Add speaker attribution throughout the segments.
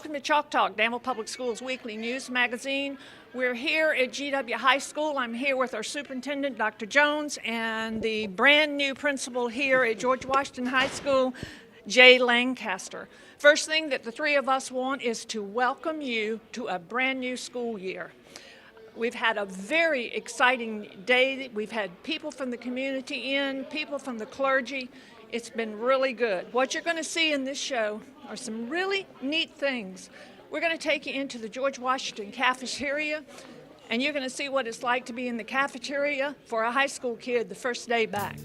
Speaker 1: Welcome to Chalk Talk, Danville Public Schools weekly news magazine. We're here at GW High School. I'm here with our superintendent, Dr. Jones, and the brand new principal here at George Washington High School, Jay Lancaster. First thing that the three of us want is to welcome you to a brand new school year. We've had a very exciting day. We've had people from the community in, people from the clergy. It's been really good. What you're going to see in this show are some really neat things. We're going to take you into the George Washington Cafeteria, and you're going to see what it's like to be in the cafeteria for a high school kid the first day back.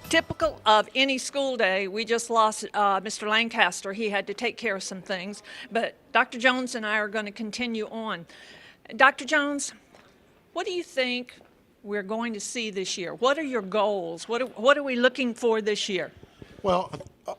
Speaker 1: Typical of any school day, we just lost Mr. Lancaster. He had to take care of some things, but Dr. Jones and I are going to continue on. Dr. Jones, what do you think we're going to see this year? What are your goals? What are we looking for this year?
Speaker 2: Well,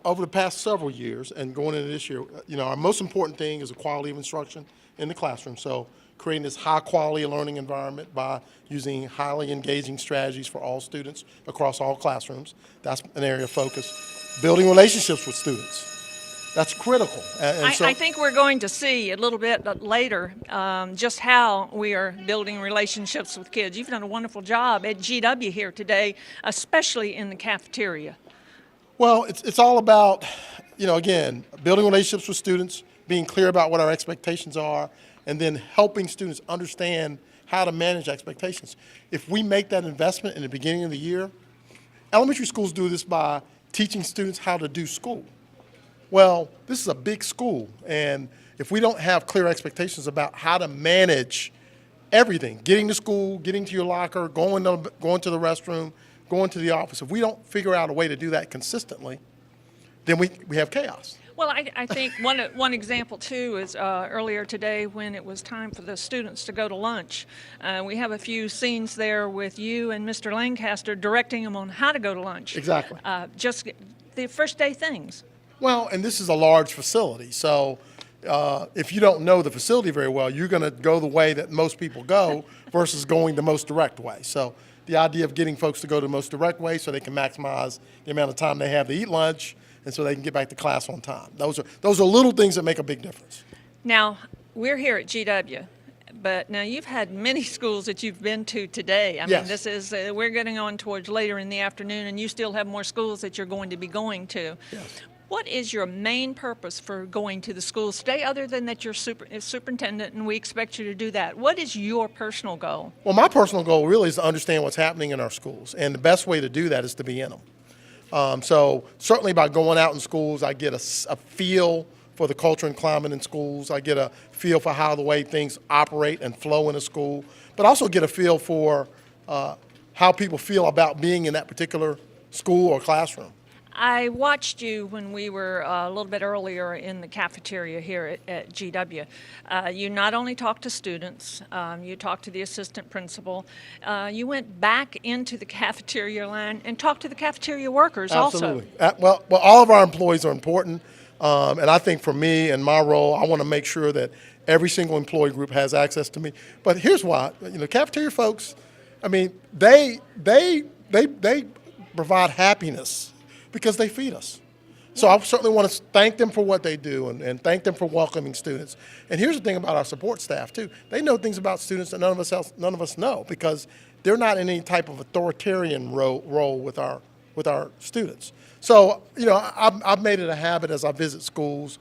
Speaker 2: over the past several years and going into this year, our most important thing is the quality of instruction in the classroom. So creating this high quality learning environment by using highly engaging strategies for all students across all classrooms. That's an area of focus. Building relationships with students. That's critical.
Speaker 1: I think we're going to see a little bit later just how we are building relationships with kids. You've done a wonderful job at GW here today, especially in the cafeteria.
Speaker 2: Well, it's all about, again, building relationships with students, being clear about what our expectations are, and then helping students understand how to manage expectations. If we make that investment in the beginning of the year, elementary schools do this by teaching students how to do school. Well, this is a big school, and if we don't have clear expectations about how to manage everything, getting to school, getting to your locker, going to the restroom, going to the office, if we don't figure out a way to do that consistently, then we have chaos.
Speaker 1: Well, I think one example, too, is earlier today when it was time for the students to go to lunch. We have a few scenes there with you and Mr. Lancaster directing them on how to go to lunch.
Speaker 2: Exactly.
Speaker 1: Just the first day things.
Speaker 2: Well, and this is a large facility, so if you don't know the facility very well, you're going to go the way that most people go versus going the most direct way. So the idea of getting folks to go the most direct way so they can maximize the amount of time they have to eat lunch and so they can get back to class on time. Those are little things that make a big difference.
Speaker 1: Now, we're here at GW, but now you've had many schools that you've been to today. I mean, this is, we're getting on towards later in the afternoon, and you still have more schools that you're going to be going to.
Speaker 2: Yes.
Speaker 1: What is your main purpose for going to the schools today, other than that you're superintendent and we expect you to do that? What is your personal goal?
Speaker 2: Well, my personal goal really is to understand what's happening in our schools, and the best way to do that is to be in them. So certainly by going out in schools, I get a feel for the culture and climate in schools. I get a feel for how the way things operate and flow in a school, but also get a feel for how people feel about being in that particular school or classroom.
Speaker 1: I watched you when we were a little bit earlier in the cafeteria here at GW. You not only talked to students, you talked to the assistant principal. You went back into the cafeteria line and talked to the cafeteria workers also.
Speaker 2: Absolutely. Well, all of our employees are important, and I think for me and my role, I want to make sure that every single employee group has access to me. But here's why: cafeteria folks, I mean, they provide happiness because they feed us. So I certainly want to thank them for what they do and thank them for welcoming students. And here's the thing about our support staff too. They know things about students that none of us know because they're not in any type of authoritarian role with our students. So, I've made it a habit as I visit schools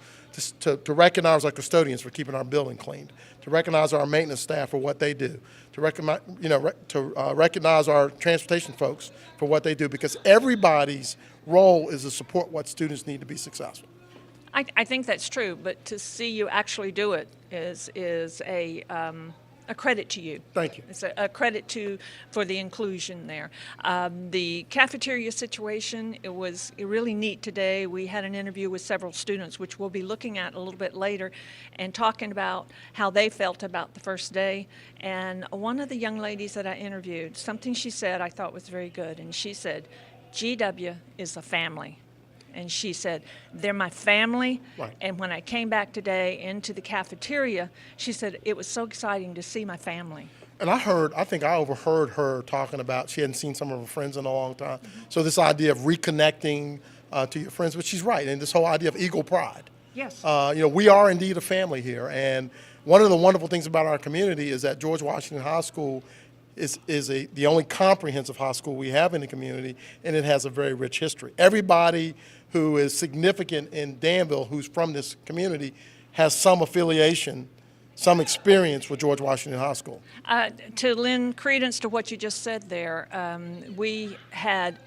Speaker 2: to recognize our custodians for keeping our building clean, to recognize our maintenance staff for what they do, to recognize our transportation folks for what they do, because everybody's role is to support what students need to be successful.
Speaker 1: I think that's true, but to see you actually do it is a a credit to you.
Speaker 2: Thank you.
Speaker 1: It's a credit for the inclusion there. The cafeteria situation, it was really neat today. We had an interview with several students, which we'll be looking at a little bit later, and talking about how they felt about the first day. And one of the young ladies that I interviewed, something she said I thought was very good, and she said, GW is a family. And she said, they're my family.
Speaker 2: Right.
Speaker 1: And when I came back today into the cafeteria, she said, it was so exciting to see my family.
Speaker 2: And I think I overheard her talking about she hadn't seen some of her friends in a long time. So this idea of reconnecting to your friends, but she's right, and this whole idea of eagle pride.
Speaker 1: Yes.
Speaker 2: We are indeed a family here. And one of the wonderful things about our community is that George Washington High School is the only comprehensive high school we have in the community, and it has a very rich history. Everybody who is significant in Danville who's from this community has some affiliation, some experience with George Washington High School.
Speaker 1: To lend credence to what you just said there, we had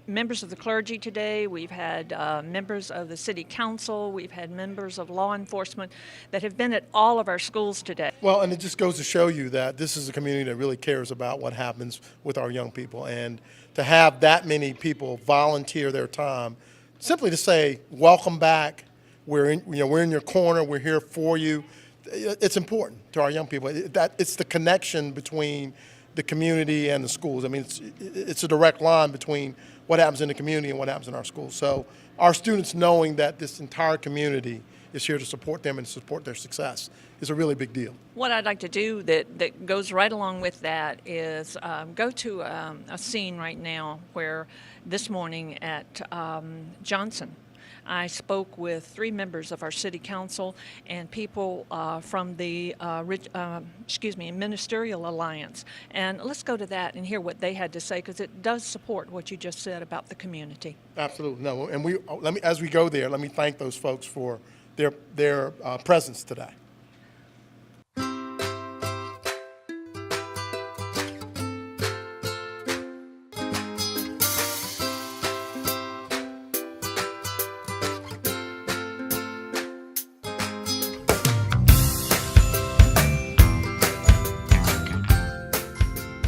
Speaker 1: members of the clergy today, we've had members of the city council, we've had members of law enforcement that have been at all of our schools today.
Speaker 2: Well, and it just goes to show you that this is a community that really cares about what happens with our young people. And to have that many people volunteer their time simply to say, welcome back, we're in your corner, we're here for you, it's important to our young people. It's the connection between the community and the schools. I mean, it's a direct line between what happens in the community and what happens in our schools. So our students knowing that this entire community is here to support them and support their success is a really big deal.
Speaker 1: What I'd like to do that goes right along with that is go to a scene right now where this morning at Johnson, I spoke with 3 members of our city council and people from the ministerial alliance. And let's go to that and hear what they had to say, because it does support what you just said about the community.
Speaker 2: Absolutely. No, and as we go there, let me thank those folks for their presence today.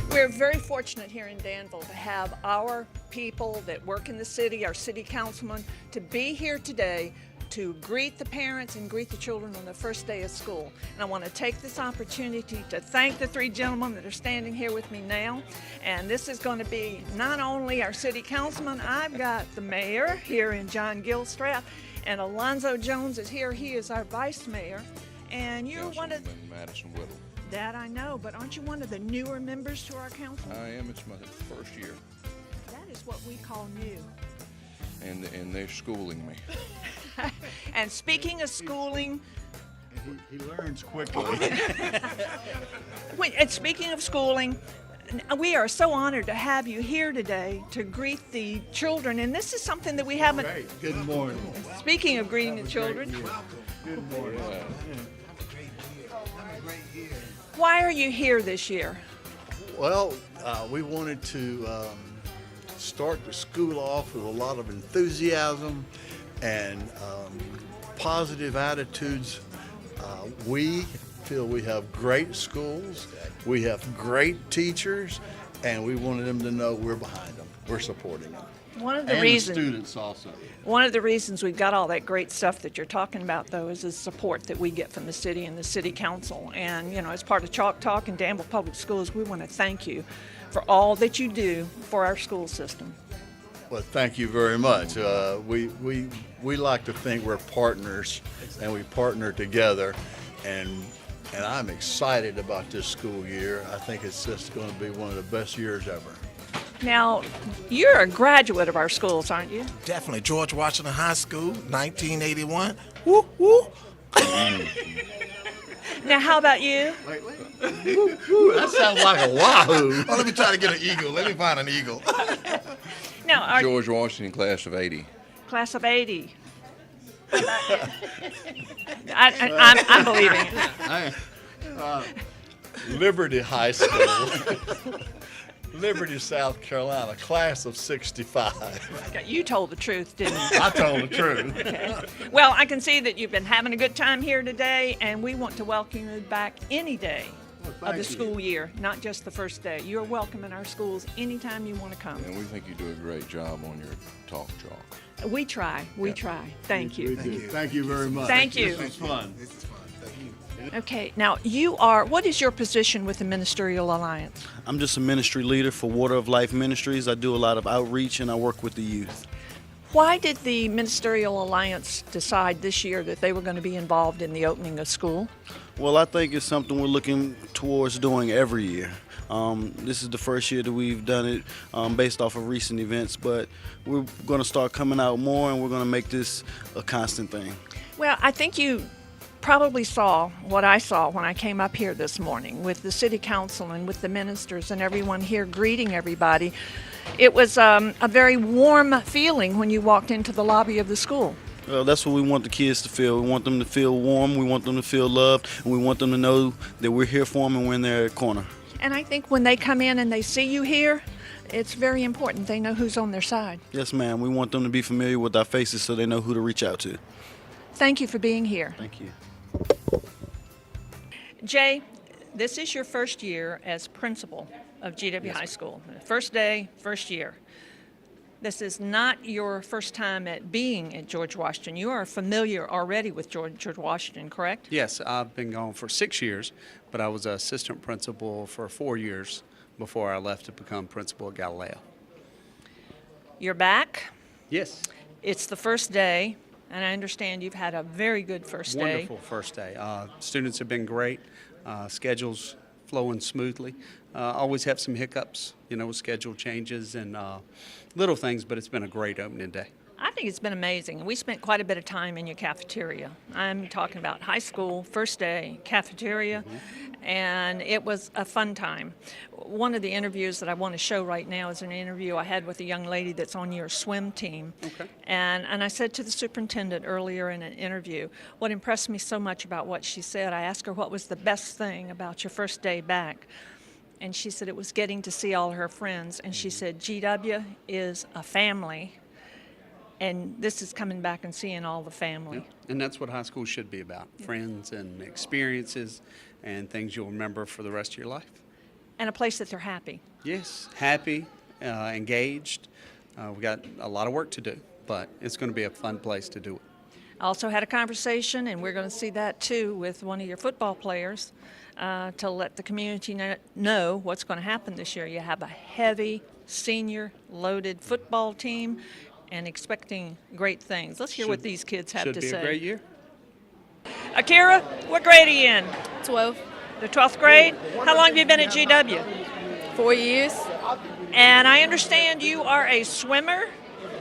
Speaker 1: We're very fortunate here in Danville to have our people that work in the city, our city councilmen, to be here today to greet the parents and greet the children on the first day of school. And I want to take this opportunity to thank the 3 gentlemen that are standing here with me now. And this is going to be not only our city councilman, I've got the mayor here in John Gilstrap, and Alonzo Jones is here. He is our vice mayor. And you're one of
Speaker 3: Madison Whittle.
Speaker 1: that I know, but aren't you one of the newer members to our council?
Speaker 3: I am. It's my first year,
Speaker 1: That is what we call new.
Speaker 3: and they're schooling me.
Speaker 1: And speaking of schooling,
Speaker 4: He learns quickly.
Speaker 1: and speaking of schooling, we are so honored to have you here today to greet the children. And this is something that we haven't.
Speaker 4: Good morning.
Speaker 1: Speaking of greeting the children,
Speaker 4: Good morning.
Speaker 1: why are you here this year?
Speaker 4: Well, we wanted to start the school off with a lot of enthusiasm and positive attitudes. We feel we have great schools, we have great teachers, and we wanted them to know we're behind them, we're supporting them.
Speaker 1: One of the
Speaker 4: And
Speaker 1: reasons.
Speaker 4: the students also.
Speaker 1: One of the reasons we've got all that great stuff that you're talking about, though, is the support that we get from the city and the city council. And, as part of Chalk Talk and Danville Public Schools, we want to thank you for all that you do for our school system.
Speaker 4: Well, thank you very much. We like to think we're partners, and we partner together, and I'm excited about this school year. I think it's just going to be one of the best years ever.
Speaker 1: Now, you're a graduate of our schools, aren't you?
Speaker 5: Definitely. George Washington High School, 1981. Woo, woo.
Speaker 1: Now, how about you?
Speaker 4: Ooh, that sounds like a wahoo.
Speaker 5: Oh, let me try to get an eagle. Let me find an eagle.
Speaker 1: Now, our
Speaker 3: George Washington, class of '80.
Speaker 1: class of 80. I'm believing it.
Speaker 4: Liberty High School, Liberty, South Carolina, class of 65.
Speaker 1: You told the truth, didn't you?
Speaker 4: I told the truth.
Speaker 1: Okay. Well, I can see that you've been having a good time here today, and we want to welcome you back any day of the school year, not just the first day. You're welcome in our schools anytime you want to come.
Speaker 3: And we think you do a great job on your talk chalk.
Speaker 1: We try. Thank you.
Speaker 4: Thank you very much.
Speaker 1: Thank you.
Speaker 4: This was fun.
Speaker 1: Okay, now what is your position with the Ministerial Alliance?
Speaker 6: I'm just a ministry leader for Water of Life Ministries. I do a lot of outreach and I work with the youth.
Speaker 1: Why did the Ministerial Alliance decide this year that they were going to be involved in the opening of school?
Speaker 6: Well, I think it's something we're looking towards doing every year. This is the first year that we've done it based off of recent events, but we're going to start coming out more and we're going to make this a constant thing.
Speaker 1: Well, I think you probably saw what I saw when I came up here this morning with the city council and with the ministers and everyone here greeting everybody. It was a very warm feeling when you walked into the lobby of the school.
Speaker 6: Well, that's what we want the kids to feel. We want them to feel warm, we want them to feel loved, and we want them to know that we're here for them and we're in their corner.
Speaker 1: And I think when they come in and they see you here, it's very important they know who's on their side.
Speaker 6: Yes, ma'am. We want them to be familiar with our faces so they know who to reach out to.
Speaker 1: Thank you for being here.
Speaker 6: Thank you.
Speaker 1: Jay, this is your first year as principal of GW High School. First day, first year. This is not your first time being at George Washington. You are familiar already with George Washington, correct?
Speaker 7: Yes, I've been gone for 6 years, but I was an assistant principal for 4 years before I left to become principal at Galileo.
Speaker 1: You're back.
Speaker 7: Yes.
Speaker 1: It's the first day, and I understand you've had a very good first day.
Speaker 7: Wonderful first day. Students have been great. Schedules flowing smoothly. Always have some hiccups, with schedule changes and little things, but it's been a great opening day.
Speaker 1: I think it's been amazing. We spent quite a bit of time in your cafeteria. I'm talking about high school, first day, cafeteria, and it was a fun time. One of the interviews that I want to show right now is an interview I had with a young lady that's on your swim team.
Speaker 7: Okay.
Speaker 1: And I said to the superintendent earlier in an interview, what impressed me so much about what she said, I asked her what was the best thing about your first day back. And she said it was getting to see all her friends. And she said, GW is a family. And this is coming back and seeing all the family.
Speaker 7: Yeah. And that's what high school should be about, friends and experiences and things you'll remember for the rest of your life.
Speaker 1: And a place that they're happy.
Speaker 7: Yes, happy, engaged. We got a lot of work to do, but it's going to be a fun place to do it.
Speaker 1: I also had a conversation, and we're going to see that too, with one of your football players to let the community know what's going to happen this year. You have a heavy, senior-loaded football team and expecting great things. Let's hear what these kids have to say.
Speaker 7: Should be a great year.
Speaker 1: Akira, what grade are you in?
Speaker 8: 12.
Speaker 1: The 12th grade? How long have you been at GW?
Speaker 8: 4 years.
Speaker 1: And I understand you are a swimmer.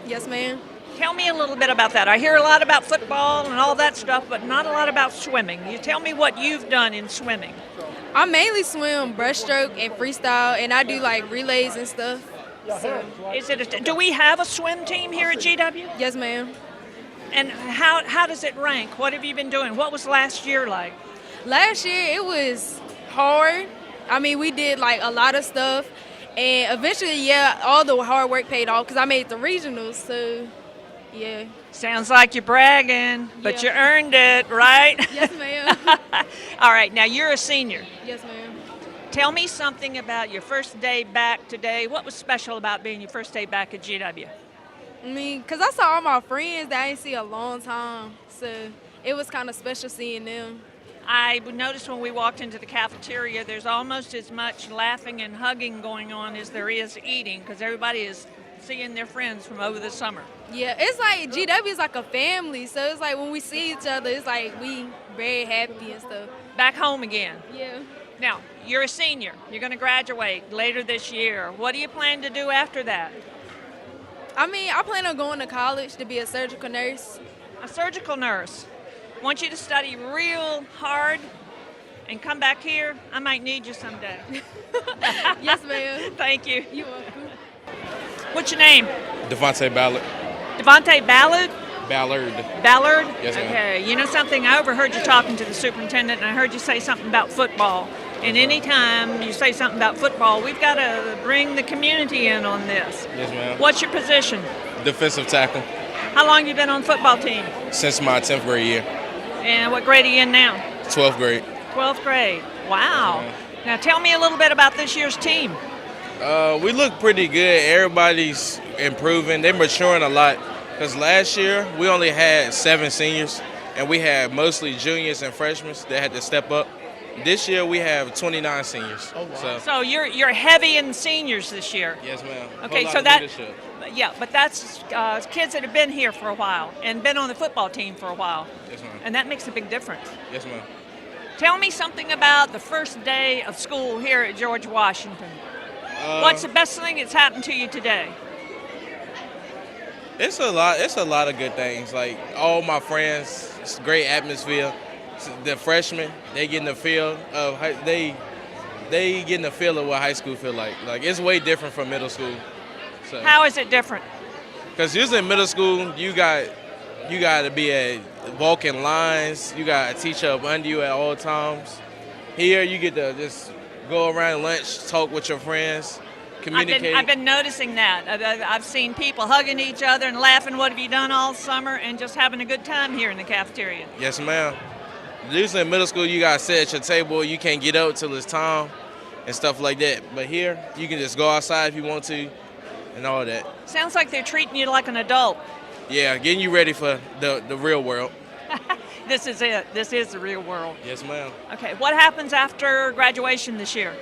Speaker 8: Yes, ma'am.
Speaker 1: Tell me a little bit about that. I hear a lot about football and all that stuff, but not a lot about swimming. You tell me what you've done in swimming.
Speaker 8: I mainly swim breaststroke and freestyle, and I do like relays and stuff. So,
Speaker 1: Do we have a swim team here at GW?
Speaker 8: yes, ma'am.
Speaker 1: And how does it rank? What have you been doing? What was last year like?
Speaker 8: Last year it was hard. I mean, we did like a lot of stuff, and eventually, all the hard work paid off because I made the regionals. So, yeah.
Speaker 1: Sounds like you're bragging, but you earned it, right?
Speaker 8: Yes, ma'am.
Speaker 1: All right, now you're a senior.
Speaker 8: Yes, ma'am.
Speaker 1: Tell me something about your first day back today. What was special about being your first day back at GW?
Speaker 8: I mean, because I saw all my friends that I didn't see a long time, so it was kind of special seeing them.
Speaker 1: I noticed when we walked into the cafeteria, there's almost as much laughing and hugging going on as there is eating, because everybody is seeing their friends from over the summer.
Speaker 8: Yeah, it's like GW is like a family, so it's like when we see each other, it's like we very happy and stuff.
Speaker 1: Back home again.
Speaker 8: Yeah.
Speaker 1: Now, you're a senior. You're going to graduate later this year. What do you plan to do after that?
Speaker 8: I mean, I plan on going to college to be a surgical nurse.
Speaker 1: A surgical nurse. Want you to study real hard and come back here. I might need you someday.
Speaker 8: Yes, ma'am.
Speaker 1: Thank you.
Speaker 8: You're welcome.
Speaker 1: What's your name?
Speaker 9: Devontae Ballard.
Speaker 1: Devontae Ballard?
Speaker 9: Ballard.
Speaker 1: Ballard?
Speaker 9: Yes, ma'am.
Speaker 1: Okay. You know something? I overheard you talking to the superintendent, and I heard you say something about football. And anytime you say something about football, we've got to bring the community in on this.
Speaker 9: Yes, ma'am.
Speaker 1: What's your position?
Speaker 9: Defensive tackle.
Speaker 1: How long have you been on the football team?
Speaker 9: Since my 10th grade year.
Speaker 1: And what grade are you in now?
Speaker 9: 12th grade.
Speaker 1: 12th grade. Wow. Now tell me a little bit about this year's team.
Speaker 9: We look pretty good. Everybody's improving. They're maturing a lot. Because last year, we only had 7 seniors, and we had mostly juniors and freshmen that had to step up. This year, we have 29 seniors.
Speaker 2: Oh, wow.
Speaker 1: So you're heavy in seniors this year.
Speaker 9: Yes, ma'am.
Speaker 1: Okay,
Speaker 9: Whole
Speaker 1: so
Speaker 9: lot of
Speaker 1: that,
Speaker 9: leadership.
Speaker 1: yeah, but that's kids that have been here for a while and been on the football team for a while.
Speaker 9: Yes, ma'am.
Speaker 1: And that makes a big difference.
Speaker 9: Yes, ma'am.
Speaker 1: Tell me something about the first day of school here at George Washington. What's the best thing that's happened to you today?
Speaker 9: It's a lot. It's a lot of good things. Like all my friends, it's a great atmosphere. The freshmen, they getting the feel of they getting the feel of what high school feel like. Like it's way different from middle school. So,
Speaker 1: How is it different?
Speaker 9: because usually in middle school, you got to be at walking lines. You got a teacher up under you at all times. Here, you get to just go around lunch, talk with your friends, communicate.
Speaker 1: I've been noticing that. I've seen people hugging each other and laughing, what have you done all summer, and just having a good time here in the cafeteria.
Speaker 9: Yes, ma'am. Usually in middle school, you got to sit at your table. You can't get up till it's time and stuff like that. But here, you can just go outside if you want to and all that.
Speaker 1: Sounds like they're treating you like an adult.
Speaker 9: Yeah, getting you ready for the real world.
Speaker 1: This is it. This is the real world.
Speaker 9: Yes, ma'am.
Speaker 1: Okay, what happens after graduation this year?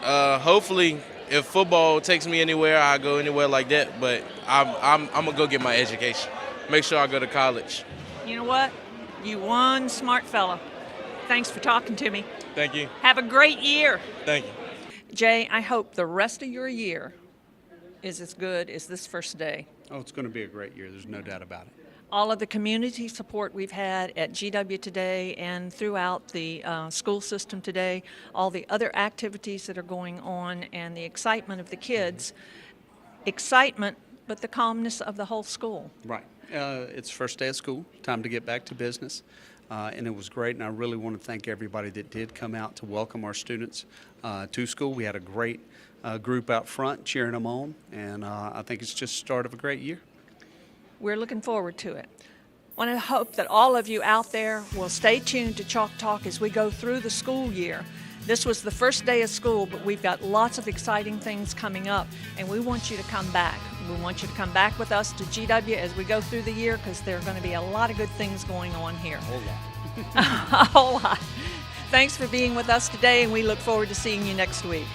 Speaker 9: Hopefully, if football takes me anywhere, I go anywhere like that. But I'm gonna go get my education. Make sure I go to college.
Speaker 1: You know what? You one smart fella. Thanks for talking to me.
Speaker 9: Thank you.
Speaker 1: Have a great year.
Speaker 9: Thank you.
Speaker 1: Jay, I hope the rest of your year is as good as this first day.
Speaker 7: Oh, it's going to be a great year. There's no doubt about it.
Speaker 1: All of the community support we've had at GW today and throughout the school system today, all the other activities that are going on, and the excitement of the kids. Excitement, but the calmness of the whole school.
Speaker 7: Right. It's first day of school, time to get back to business, and it was great, and I really want to thank everybody that did come out to welcome our students to school. We had a great group out front cheering them on, and I think it's just the start of a great year.
Speaker 1: We're looking forward to it. I want to hope that all of you out there will stay tuned to Chalk Talk as we go through the school year. This was the first day of school, but we've got lots of exciting things coming up, and we want you to come back. We want you to come back with us to GW as we go through the year, because there are going to be a lot of good things going on here.
Speaker 7: A whole lot.
Speaker 1: A whole lot. Thanks for being with us today, and we look forward to seeing you next week.